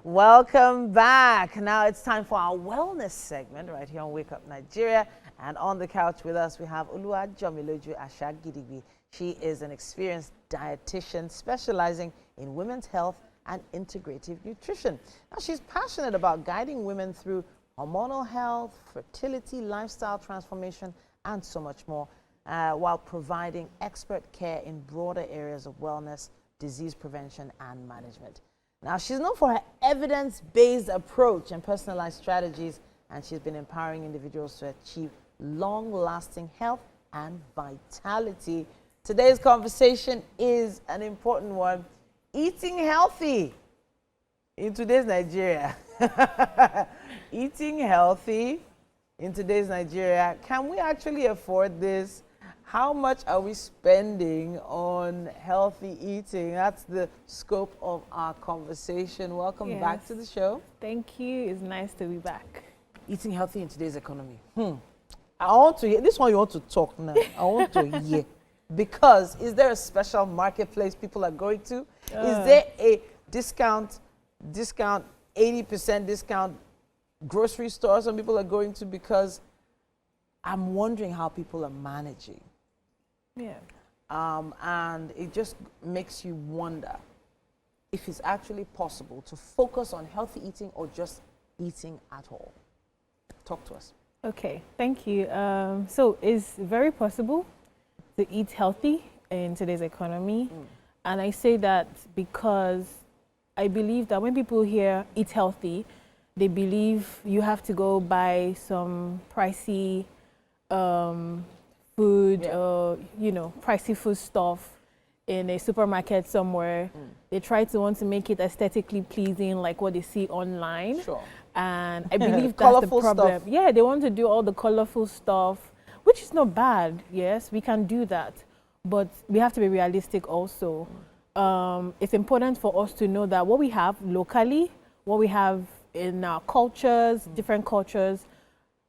Welcome back. Now it's time for our wellness segment right here on Wake Up Nigeria. And on the couch with us, we have Oluwajomiloju Ajagidigbi. She is an experienced dietitian specializing in women's health and integrative nutrition. Now, she's passionate about guiding women through hormonal health, fertility, lifestyle transformation, and so much more, while providing expert care in broader areas of wellness, disease prevention, and management. Now, she's known for her evidence-based approach and personalized strategies, and she's been empowering individuals to achieve long-lasting health and vitality. Today's conversation is an important one: eating healthy in today's Nigeria. Eating healthy in today's Nigeria. Can we actually afford this? How much are we spending on healthy eating? That's the scope of our conversation. Welcome back to the show. Thank you. It's nice to be back. Eating healthy in today's economy. I want to hear this one. You want to talk now? I want to hear, because is there a special marketplace people are going to? Is there a discount, 80% discount grocery store some people are going to? Because I'm wondering how people are managing. Yeah. And it just makes you wonder if it's actually possible to focus on healthy eating or just eating at all. Talk to us. Okay, thank you. So it's very possible to eat healthy in today's economy. And I say that because I believe that when people hear eat healthy, they believe you have to go buy some pricey food, or pricey food stuff in a supermarket somewhere. They try to want to make it aesthetically pleasing, like what they see online. Sure. And I believe that's the problem. Stuff. Yeah, they want to do all the colorful stuff, which is not bad. Yes, we can do that, but we have to be realistic also. It's important for us to know that what we have locally, what we have in our cultures, different cultures,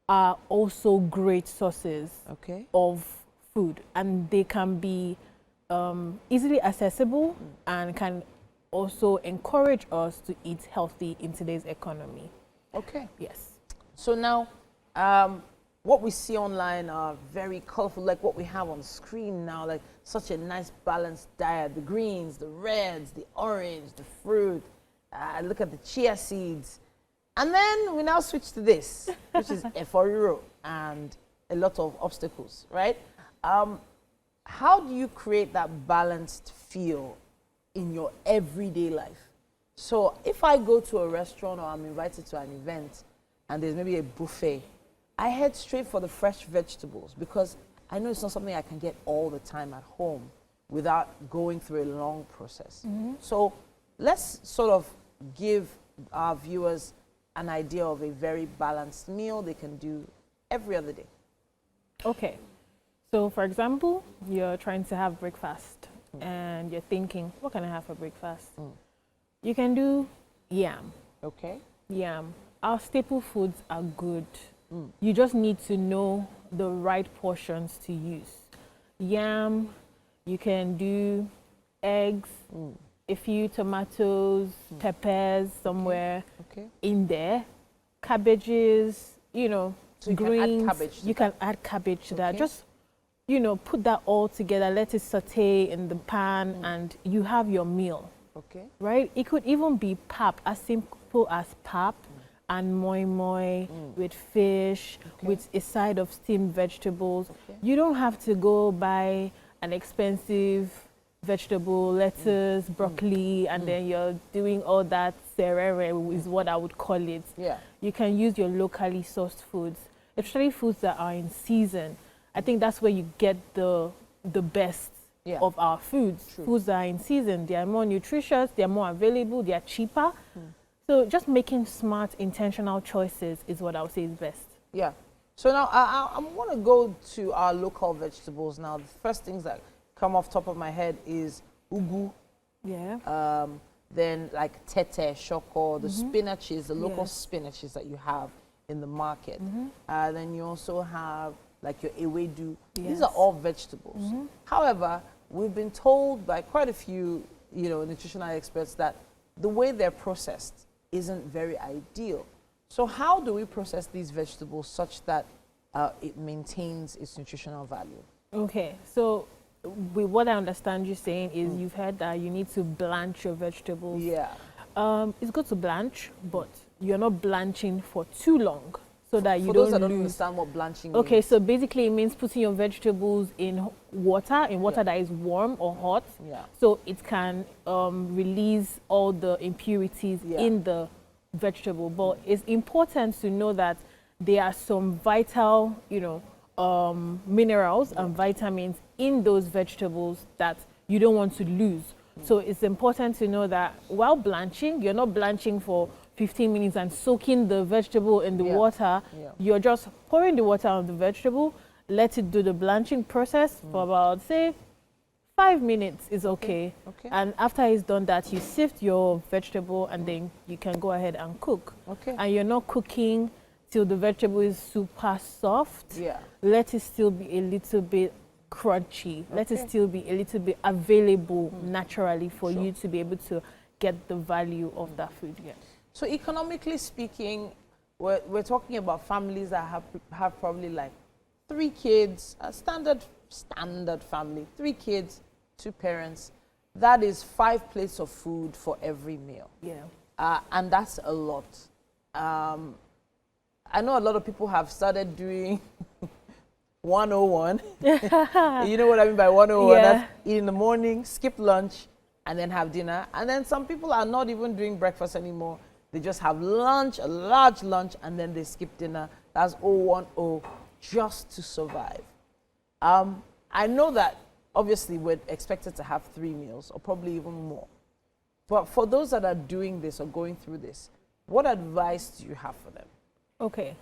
are also great sources of food, and they can be easily accessible and can also encourage us to eat healthy in today's economy. Okay. Yes. So now, what we see online are very colorful, like what we have on screen now, like such a nice balanced diet: the greens, the reds, the orange, the fruit. Look at the chia seeds. And then we now switch to this, which is efforiro and a lot of obstacles, right? How do you create that balanced feel in your everyday life? So if I go to a restaurant or I'm invited to an event and there's maybe a buffet, I head straight for the fresh vegetables, because I know it's not something I can get all the time at home without going through a long process. So let's sort of give our viewers an idea of a very balanced meal they can do every other day. Okay. So for example, you're trying to have breakfast and you're thinking, what can I have for breakfast? You can do yam. Okay. Yam. Our staple foods are good. You just need to know the right portions to use. Yam, you can do eggs, a few tomatoes, peppers somewhere in there, cabbages, so greens. You can add cabbage to that. Just, put that all together, let it saute in the pan, and you have your meal. Okay. Right? It could even be pap, as simple as pap and moi moi with fish, with a side of steamed vegetables. You don't have to go buy an expensive vegetable, lettuce, broccoli, and then you're doing all that serere is what I would call it. Yeah. You can use your locally sourced foods, especially foods that are in season. I think that's where you get the best of our foods. True. Foods that are in season, they are more nutritious, they are more available, they are cheaper. So just making smart, intentional choices is what I would say is best. Yeah. So now I want to go to our local vegetables now. The first things that come off top of my head is ugu. Yeah. Then like tete, shoko, the spinaches, the local spinaches that you have in the market. Then you also have like your ewedu. These are all vegetables. However, we've been told by quite a few, nutritional experts that the way they're processed isn't very ideal. So how do we process these vegetables such that it maintains its nutritional value? Okay, so what I understand you saying is you've heard that you need to blanch your vegetables. Yeah. It's good to blanch, but you're not blanching for too long so that you For don't those that don't lose. understand what blanching Okay, means. so basically it means putting your vegetables in water, that is warm or hot, so it can release all the impurities in the vegetable. But it's important to know that there are some vital, minerals and vitamins in those vegetables that you don't want to lose. So it's important to know that while blanching, you're not blanching for 15 minutes and soaking the vegetable in the water. You're just pouring the water on the vegetable, let it do the blanching process for about, say, 5 minutes is okay. And after it's done that, you sift your vegetable and then you can go ahead and cook. And you're not cooking till the vegetable is super soft. Let it still be a little bit crunchy. Let it still be a little bit available naturally for you to be able to get the value of that food. So economically speaking, we're talking about families that have probably like 3 kids, a standard family, 3 kids, 2 parents. That is 5 plates of food for every meal. And that's a lot. I know a lot of people have started doing 101. You know what I mean by 101? That's eat in the morning, skip lunch, and then have dinner. And then some people are not even doing breakfast anymore. They just have lunch, a large lunch, and then they skip dinner. That's 010 just to survive. I know that obviously we're expected to have 3 meals or probably even more. But for those that are doing this or going through this, what advice do you have for them? Okay.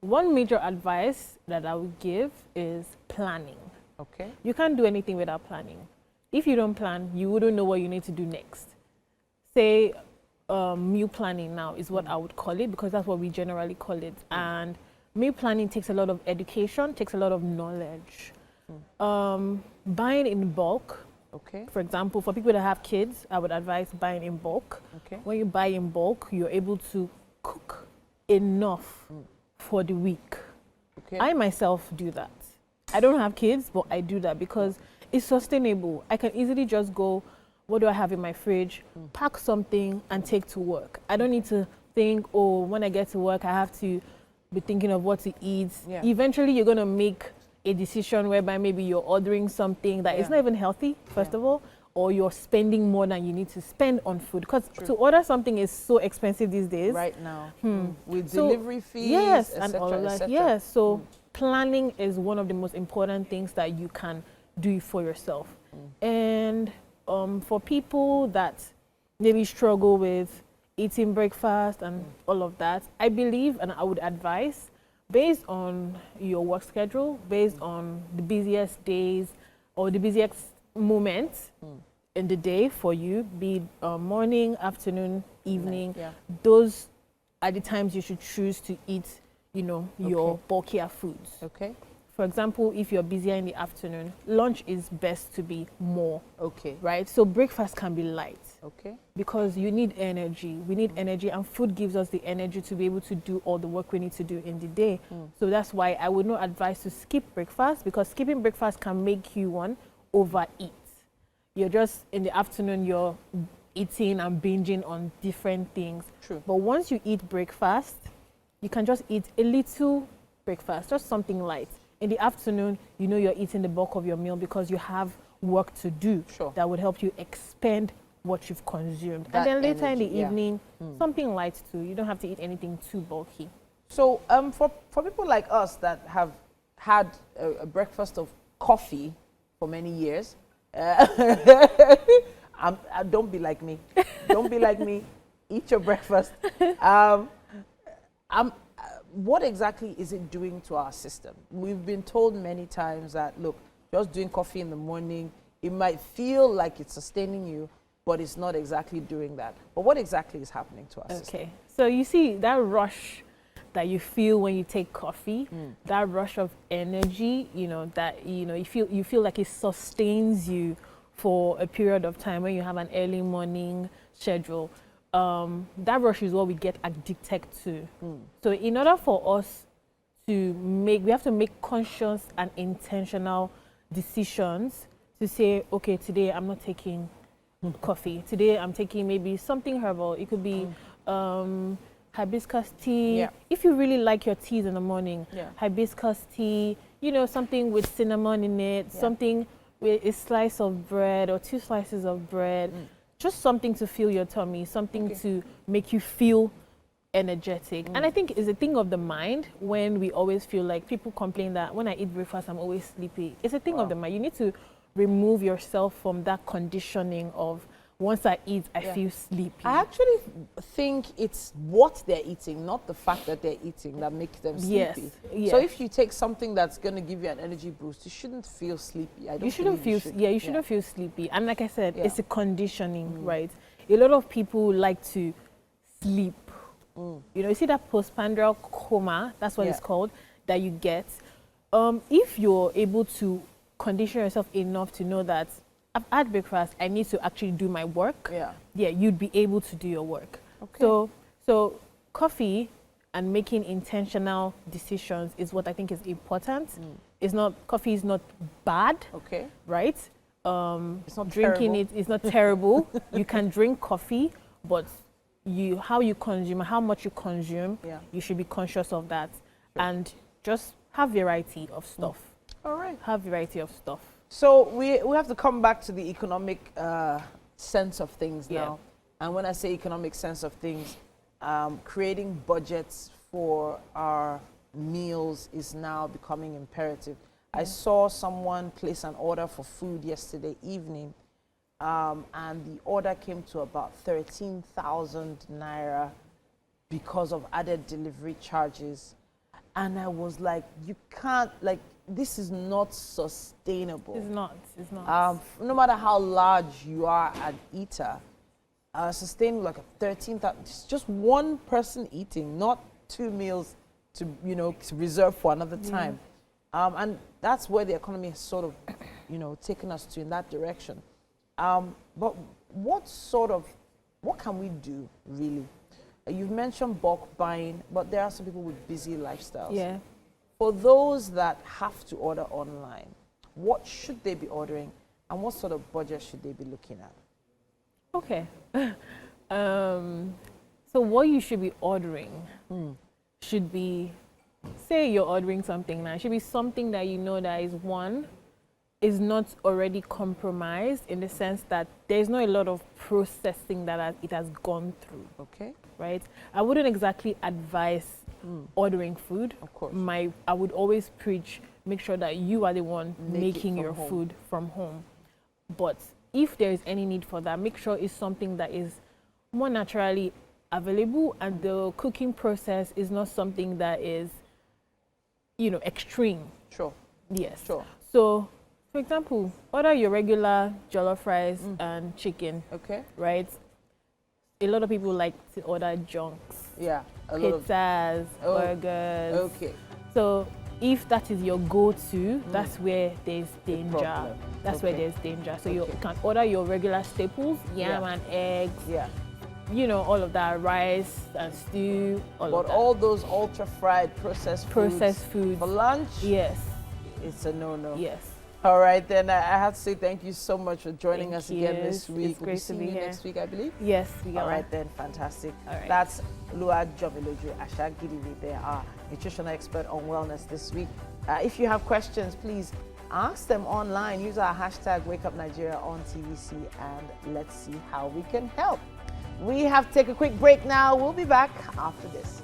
One major advice that I would give is planning. You can't do anything without planning. If you don't plan, you wouldn't know what you need to do next. Say, meal planning now is what I would call it, because that's what we generally call it. And meal planning takes a lot of education, takes a lot of knowledge. Buying in bulk. For example, for people that have kids, I would advise buying in bulk. When you buy in bulk, you're able to cook enough for the week. I myself do that. I don't have kids, but I do that because it's sustainable. I can easily just go, what do I have in my fridge? Pack something and take to work. I don't need to think, oh, when I get to work, I have to be thinking of what to eat. Eventually, you're going to make a decision whereby maybe you're ordering something that is not even healthy, first of all, or you're spending more than you need to spend on food. Because to order something is so expensive these days. Right now. With delivery fees, and all of that. So planning is one of the most important things that you can do for yourself. And for people that maybe struggle with eating breakfast and all of that, I believe and I would advise, based on your work schedule, based on the busiest days or the busiest moments in the day for you, be it morning, afternoon, evening, those are the times you should choose to eat, your bulkier foods. For example, if you're busier in the afternoon, lunch is best to be more. Right? So breakfast can be light. Because you need energy. We need energy, and food gives us the energy to be able to do all the work we need to do in the day. So that's why I would not advise to skip breakfast, because skipping breakfast can make you overeat. You're just in the afternoon, you're eating and binging on different things. But once you eat breakfast, you can just eat a little breakfast, just something light. In the afternoon, you're eating the bulk of your meal because you have work to do that would help you expend what you've consumed. And then later in the evening, something light too. You don't have to eat anything too bulky. So for people like us that have had a breakfast of coffee for many years, don't be like me. Don't be like me. Eat your breakfast. What exactly is it doing to our system? We've been told many times that, look, just doing coffee in the morning, it might feel like it's sustaining you, but it's not exactly doing that. But what exactly is happening to our system? So you see that rush that you feel when you take coffee, that rush of energy, you feel like it sustains you for a period of time when you have an early morning schedule. that rush is what we get addicted to. So in order for us to we have to make conscious and intentional decisions to say, okay, today I'm not taking coffee. Today I'm taking maybe something herbal. It could be hibiscus tea. Yeah. If you really like your teas in the morning, Yeah. hibiscus tea, you know, something with cinnamon in it, something with a slice of bread or 2 slices of bread, just something to fill your tummy, something to make you feel energetic. And I think it's a thing of the mind when we always feel like people complain that when I eat breakfast, I'm always sleepy. It's a thing of the mind. You need to remove yourself from that conditioning of once I eat, I feel sleepy. I actually think it's what they're eating, not the fact that they're eating, that makes them sleepy. Yes. So if you take something that's going to give you an energy boost, you shouldn't feel sleepy. You shouldn't feel you shouldn't feel sleepy. And like I said, it's a conditioning, right? A lot of people like to sleep. You know, you see that postprandial coma, that's what it's called, that you get. If you're able to condition yourself enough to know that I've had breakfast, I need to actually do my work. Yeah, you'd be able to do your work. Okay. So coffee and making intentional decisions is what I think is important. It's not, coffee is not bad. Okay. Right? It's not drinking terrible. It's not terrible. You can drink coffee, but how you consume, how much you consume, you should be conscious of that. And just have variety of stuff. All right. Have variety of stuff. So we have to come back to the economic sense of things now. And when I say economic sense of things, creating budgets for our meals is now becoming imperative. I saw someone place an order for food yesterday evening, and the order came to about 13,000 naira because of added delivery charges. And I was like, you can't, like, this is not sustainable. It's not. It's not. No matter how large you are an eater, sustaining like a 13,000, just one person eating, not 2 meals to, you know, to reserve for another time. And that's where the economy has sort of, you know, taken us to in that direction. But what can we do really? You've mentioned bulk buying, but there are some people with busy lifestyles. Yeah. For those that have to order online, what should they be ordering and what sort of budget should they be looking at? Okay. So what you should be ordering should be, say you're ordering something now, it should be something that you know that is not already compromised in the sense that there's not a lot of processing that it has gone through. Okay. Right? I wouldn't exactly advise ordering food. Of course. I would always preach, make sure that you are the one making your food from home. But if there is any need for that, make sure it's something that is more naturally available and the cooking process is not something that is, you know, extreme. Sure. Yes. Sure. So, for example, order your regular jollof rice and chicken. Okay. Right? A lot of people like to order junks. Yeah. Pizzas, burgers. Okay. So if that is your go-to, that's where there's danger. That's where there's danger. So you can order your regular staples, yam and eggs. Yeah. You know, all of that, rice and stew, But all those ultra-fried processed foods for lunch? Yes. It's a no-no. Yes. All right, then I have to say thank you so much for joining us again this week. It's great to be here. Next week, I believe. Yes, we are. All right, then, fantastic. All right. That's Oluwajomiloju Ajagidigbi. They are nutritional expert on wellness this week. If you have questions, please ask them online. Use our hashtag WakeUpNigeria on TVC, and let's see how we can help. We have to take a quick break now. We'll be back after this.